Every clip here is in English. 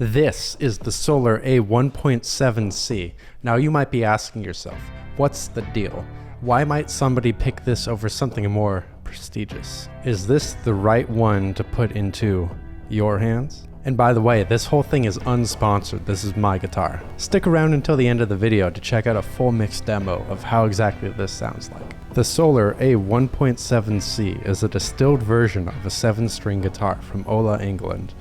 This is the Solar A1.7C. Now you might be asking yourself, what's the deal? Why might somebody pick this over something more prestigious? Is this the right one to put into your hands? And by the way, this whole thing is unsponsored. This is my guitar. Stick around until the end of the video to check out a full mix demo of how exactly this sounds like. The Solar A1.7C is a distilled version of a 7-string guitar from Ola, England.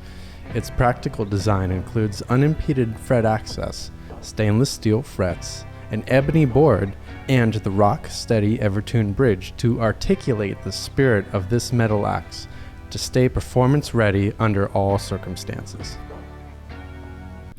Its practical design includes unimpeded fret access, stainless steel frets, an ebony board, and the rock-steady Evertune bridge to articulate the spirit of this metal axe to stay performance-ready under all circumstances.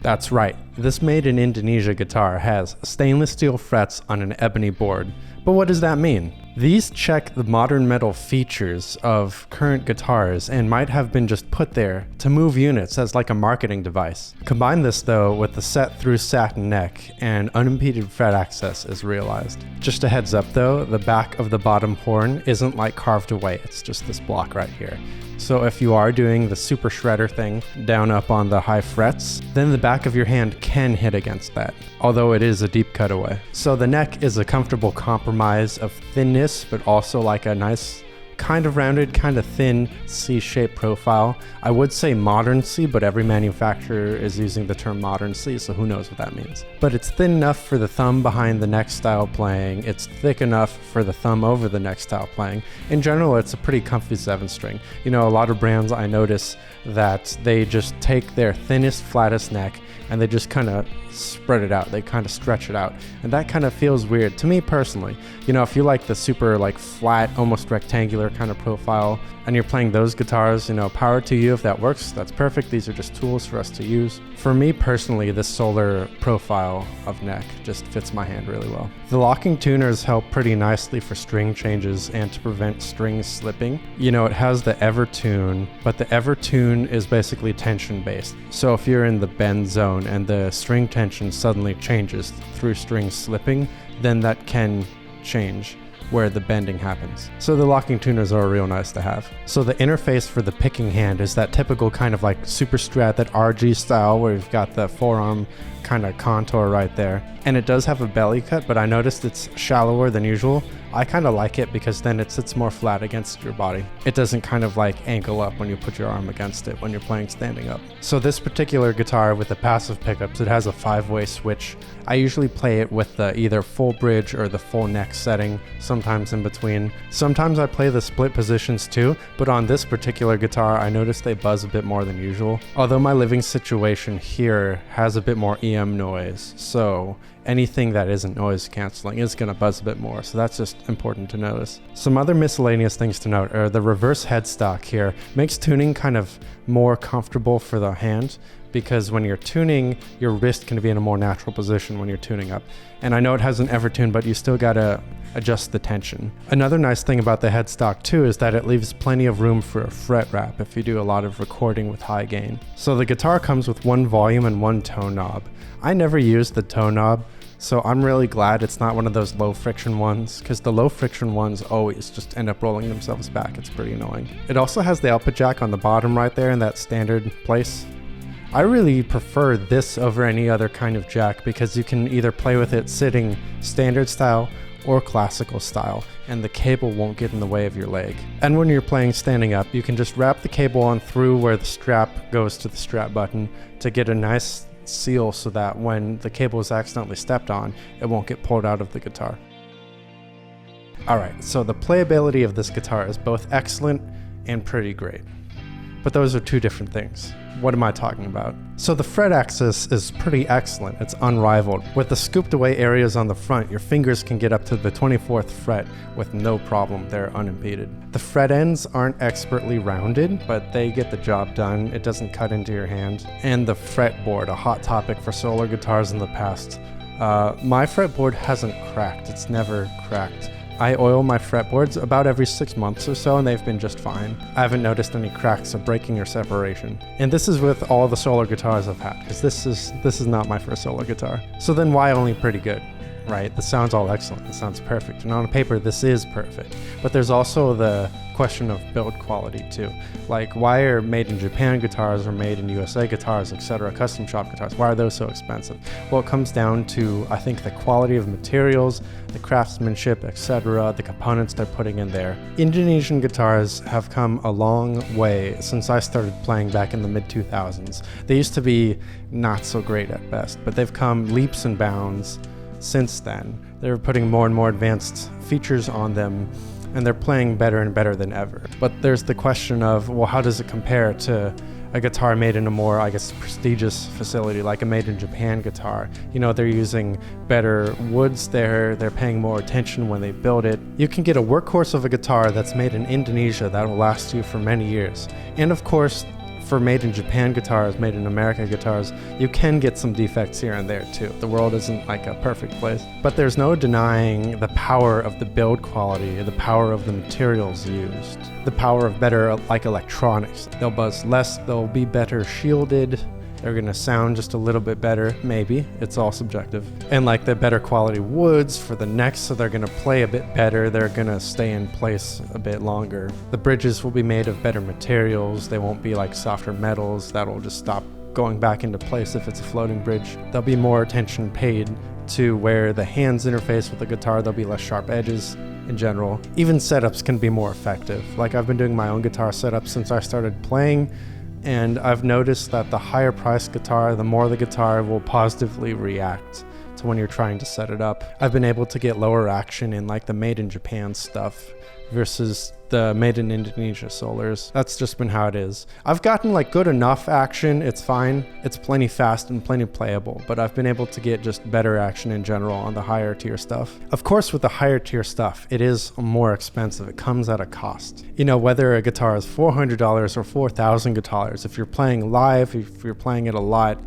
That's right, this made in Indonesia guitar has stainless steel frets on an ebony board. But what does that mean? These check the modern metal features of current guitars and might have been just put there to move units as like a marketing device. Combine this though with the set through satin neck and unimpeded fret access is realized. Just a heads up though, the back of the bottom horn isn't like carved away, it's just this block right here. So if you are doing the super shredder thing down up on the high frets, then the back of your hand can hit against that, although it is a deep cutaway. So the neck is a comfortable compromise of thinness, but also like a nice kind of rounded, kind of thin C-shaped profile. I would say modern C, but every manufacturer is using the term modern C, so who knows what that means. But it's thin enough for the thumb behind the neck style playing. It's thick enough for the thumb over the neck style playing. In general, it's a pretty comfy 7-string. You know, a lot of brands I notice that they just take their thinnest, flattest neck and they just kind of spread it out. They kind of stretch it out. And that kind of feels weird to me personally. You know, if you like the super like flat, almost rectangular kind of profile and you're playing those guitars, you know, power to you if that works. That's perfect. These are just tools for us to use. For me personally, this Solar profile of neck just fits my hand really well. The locking tuners help pretty nicely for string changes and to prevent strings slipping. You know, it has the Evertune, but the Evertune is basically tension based. So if you're in the bend zone and the string tension suddenly changes through strings slipping, then that can change where the bending happens. So the locking tuners are real nice to have. So the interface for the picking hand is that typical kind of like super strat, that RG style where you've got the forearm kind of contour right there. And it does have a belly cut, but I noticed it's shallower than usual. I kind of like it because then it sits more flat against your body. It doesn't kind of like ankle up when you put your arm against it when you're playing standing up. So this particular guitar with the passive pickups, it has a 5-way switch. I usually play it with the either full bridge or the full neck setting, sometimes in between. Sometimes I play the split positions too, but on this particular guitar, I noticed they buzz a bit more than usual. Although my living situation here has a bit more EM noise, so anything that isn't noise canceling is going to buzz a bit more, so that's just important to notice. Some other miscellaneous things to note are the reverse headstock here makes tuning kind of more comfortable for the hand, because when you're tuning, your wrist can be in a more natural position when you're tuning up. And I know it has an Evertune, but you still gotta adjust the tension. Another nice thing about the headstock too is that it leaves plenty of room for a fret wrap if you do a lot of recording with high gain. So the guitar comes with one volume and one tone knob. I never used the tone knob, so I'm really glad it's not one of those low friction ones, because the low friction ones always just end up rolling themselves back. It's pretty annoying. It also has the output jack on the bottom right there in that standard place. I really prefer this over any other kind of jack because you can either play with it sitting standard style or classical style, and the cable won't get in the way of your leg. And when you're playing standing up, you can just wrap the cable on through where the strap goes to the strap button to get a nice seal so that when the cable is accidentally stepped on, it won't get pulled out of the guitar. Alright, so the playability of this guitar is both excellent and pretty great. But those are two different things. What am I talking about? So the fret access is pretty excellent. It's unrivaled. With the scooped away areas on the front, your fingers can get up to the 24th fret with no problem. They're unimpeded. The fret ends aren't expertly rounded, but they get the job done. It doesn't cut into your hand. And the fretboard, a hot topic for solar guitars in the past. My fretboard hasn't cracked. It's never cracked. I oil my fretboards about every 6 months or so, and they've been just fine. I haven't noticed any cracks or breaking or separation. And this is with all the solar guitars I've had, because this is not my first solar guitar. So then why only pretty good? right? This sounds all excellent. This sounds perfect. And on paper, this is perfect. But there's also the question of build quality too. Like, why are made in Japan guitars or made in USA guitars, etc., custom shop guitars, why are those so expensive? Well, it comes down to, I think, the quality of materials, the craftsmanship, etc., the components they're putting in there. Indonesian guitars have come a long way since I started playing back in the mid-2000s. They used to be not so great at best, but they've come leaps and bounds since then. They're putting more and more advanced features on them, and they're playing better and better than ever. But there's the question of, well, how does it compare to a guitar made in a more, I guess, prestigious facility, like a made in Japan guitar? You know, they're using better woods there, they're paying more attention when they build it. You can get a workhorse of a guitar that's made in Indonesia that will last you for many years. And of course, for made in Japan guitars, made in America guitars, you can get some defects here and there too. The world isn't like a perfect place. But there's no denying the power of the build quality, the power of the materials used, the power of better like electronics. They'll buzz less, they'll be better shielded, they're gonna sound just a little bit better, maybe. It's all subjective. And like the better quality woods for the necks, so they're gonna play a bit better, they're gonna stay in place a bit longer. The bridges will be made of better materials, they won't be like softer metals that'll just stop going back into place if it's a floating bridge. There'll be more attention paid to where the hands interface with the guitar, there'll be less sharp edges in general. Even setups can be more effective. Like, I've been doing my own guitar setup since I started playing, and I've noticed that the higher priced guitar, the more the guitar will positively react to when you're trying to set it up. I've been able to get lower action in like the made in Japan stuff versus the made in Indonesia Solars. That's just been how it is. I've gotten like good enough action, it's fine. It's plenty fast and plenty playable, but I've been able to get just better action in general on the higher tier stuff. Of course, with the higher tier stuff, it is more expensive. It comes at a cost. You know, whether a guitar is $400 or $4,000, if you're playing live, if you're playing it a lot,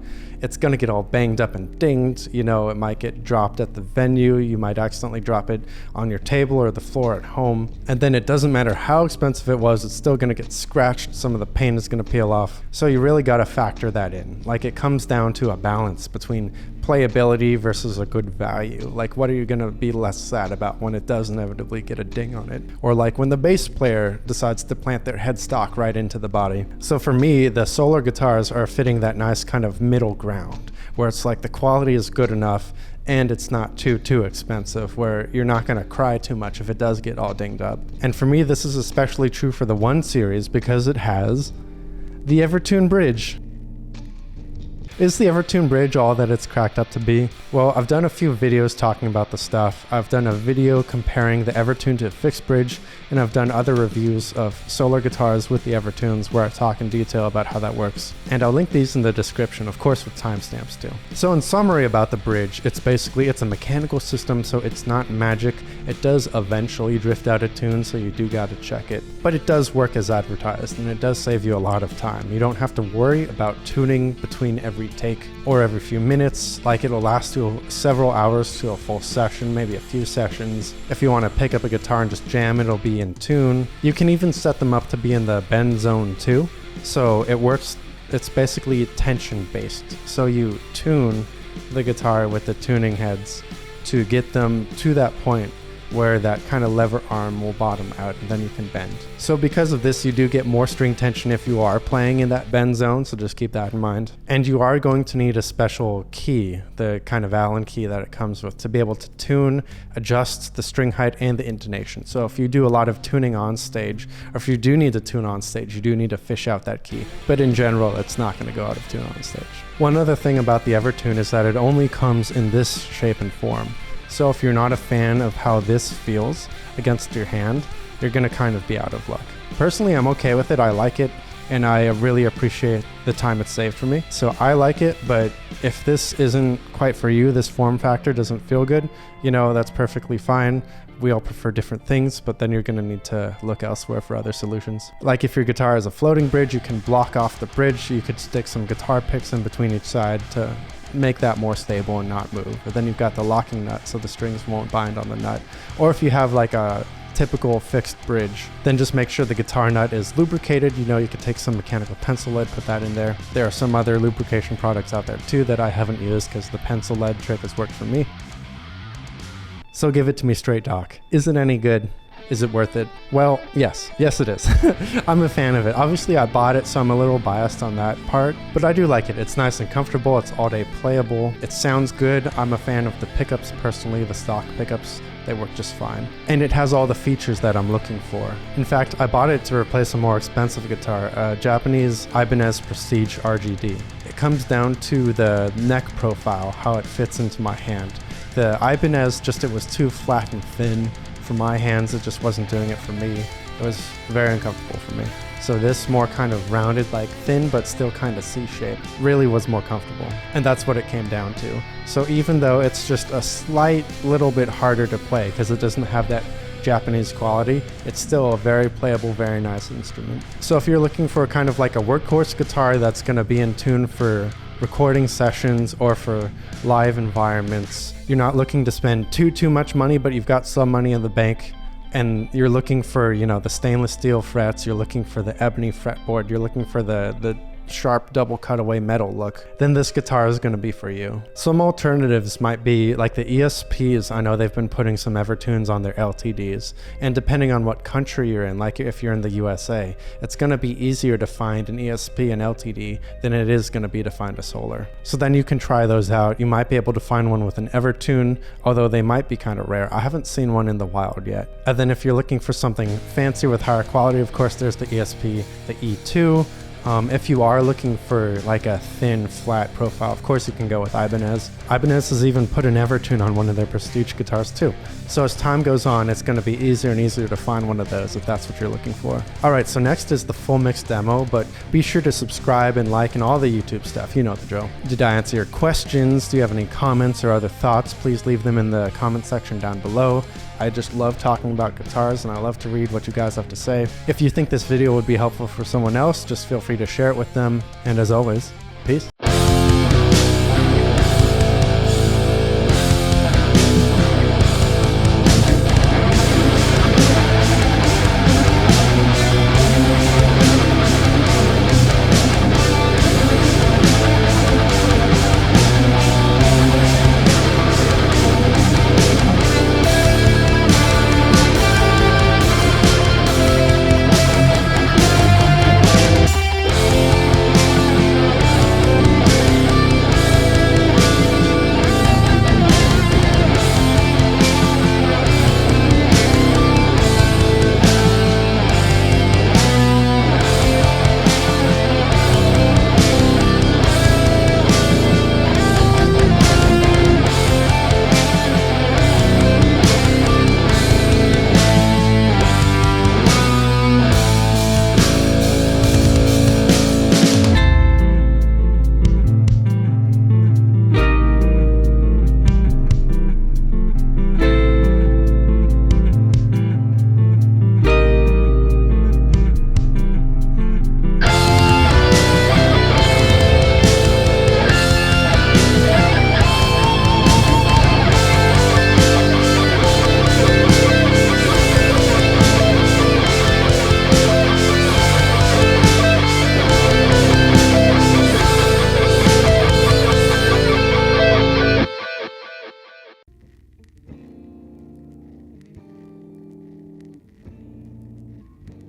it's gonna get all banged up and dinged. You know, it might get dropped at the venue, you might accidentally drop it on your table or the floor at home, and then it doesn't matter how expensive it was, it's still gonna get scratched, some of the paint is gonna peel off. So you really gotta factor that in. Like, it comes down to a balance between playability versus a good value. Like, what are you gonna be less sad about when it does inevitably get a ding on it? Or like when the bass player decides to plant their headstock right into the body. So for me, the Solar guitars are fitting that nice kind of middle ground, where it's like the quality is good enough and it's not too expensive, where you're not gonna cry too much if it does get all dinged up. And for me, this is especially true for the 1 series because it has the Evertune bridge. Is the Evertune bridge all that it's cracked up to be? Well, I've done a few videos talking about the stuff. I've done a video comparing the Evertune to a fixed bridge, and I've done other reviews of Solar guitars with the Evertunes where I talk in detail about how that works. And I'll link these in the description, of course with timestamps too. So in summary about the bridge, it's a mechanical system, so it's not magic. It does eventually drift out of tune, so you do gotta check it. But it does work as advertised, and it does save you a lot of time. You don't have to worry about tuning between every take or every few minutes. Like, it'll last you several hours to a full session, maybe a few sessions. If you want to pick up a guitar and just jam, it'll be in tune. You can even set them up to be in the bend zone too. So it works, it's basically tension based. So you tune the guitar with the tuning heads to get them to that point where that kind of lever arm will bottom out and then you can bend. So because of this, you do get more string tension if you are playing in that bend zone, so just keep that in mind. And you are going to need a special key, the kind of Allen key that it comes with, to be able to tune, adjust the string height and the intonation. So if you do a lot of tuning on stage, or if you do need to tune on stage, you do need to fish out that key. But in general, it's not going to go out of tune on stage. One other thing about the Evertune is that it only comes in this shape and form. So if you're not a fan of how this feels against your hand, you're gonna kind of be out of luck. Personally, I'm okay with it, I like it, and I really appreciate the time it's saved for me. So I like it, but if this isn't quite for you, this form factor doesn't feel good, you know, that's perfectly fine. We all prefer different things, but then you're gonna need to look elsewhere for other solutions. Like if your guitar is a floating bridge, you can block off the bridge, you could stick some guitar picks in between each side to make that more stable and not move. But then you've got the locking nut so the strings won't bind on the nut. Or if you have like a typical fixed bridge, then just make sure the guitar nut is lubricated. You know, you could take some mechanical pencil lead, put that in there. There are some other lubrication products out there too that I haven't used because the pencil lead trick has worked for me. So give it to me straight, Doc. Is it any good? Is it worth it? Well, yes it is. I'm a fan of it. Obviously I bought it, so I'm a little biased on that part, but I do like it. It's nice and comfortable. It's all day playable. It sounds good. I'm a fan of the pickups personally, the stock pickups. They work just fine. And it has all the features that I'm looking for. In fact, I bought it to replace a more expensive guitar, a Japanese Ibanez Prestige RGD. It comes down to the neck profile, how it fits into my hand. The Ibanez, it was too flat and thin. For my hands, it just wasn't doing it for me. It was very uncomfortable for me. So this more kind of rounded, like thin, but still kind of C-shaped, really was more comfortable. And that's what it came down to. So even though it's just a slight little bit harder to play because it doesn't have that Japanese quality, it's still a very playable, very nice instrument. So if you're looking for kind of like a workhorse guitar that's going to be in tune for recording sessions or for live environments, you're not looking to spend too much money, but you've got some money in the bank, and you're looking for, the stainless steel frets, you're looking for the ebony fretboard, you're looking for the sharp double cutaway metal look, then this guitar is going to be for you. Some alternatives might be like the ESPs. I know they've been putting some Evertunes on their LTDs, and depending on what country you're in, like if you're in the USA, it's going to be easier to find an ESP and LTD than it is going to be to find a Solar. So then you can try those out. You might be able to find one with an Evertune, although they might be kind of rare. I haven't seen one in the wild yet. And then if you're looking for something fancy with higher quality, of course there's the ESP, the E2. If you are looking for like a thin, flat profile, of course you can go with Ibanez. Ibanez has even put an Evertune on one of their Prestige guitars too. So as time goes on, it's going to be easier and easier to find one of those if that's what you're looking for. Alright, so next is the full mix demo, but be sure to subscribe and like and all the YouTube stuff. You know the drill. Did I answer your questions? Do you have any comments or other thoughts? Please leave them in the comment section down below. I just love talking about guitars and I love to read what you guys have to say. If you think this video would be helpful for someone else, just feel free to share it with them. And as always, peace.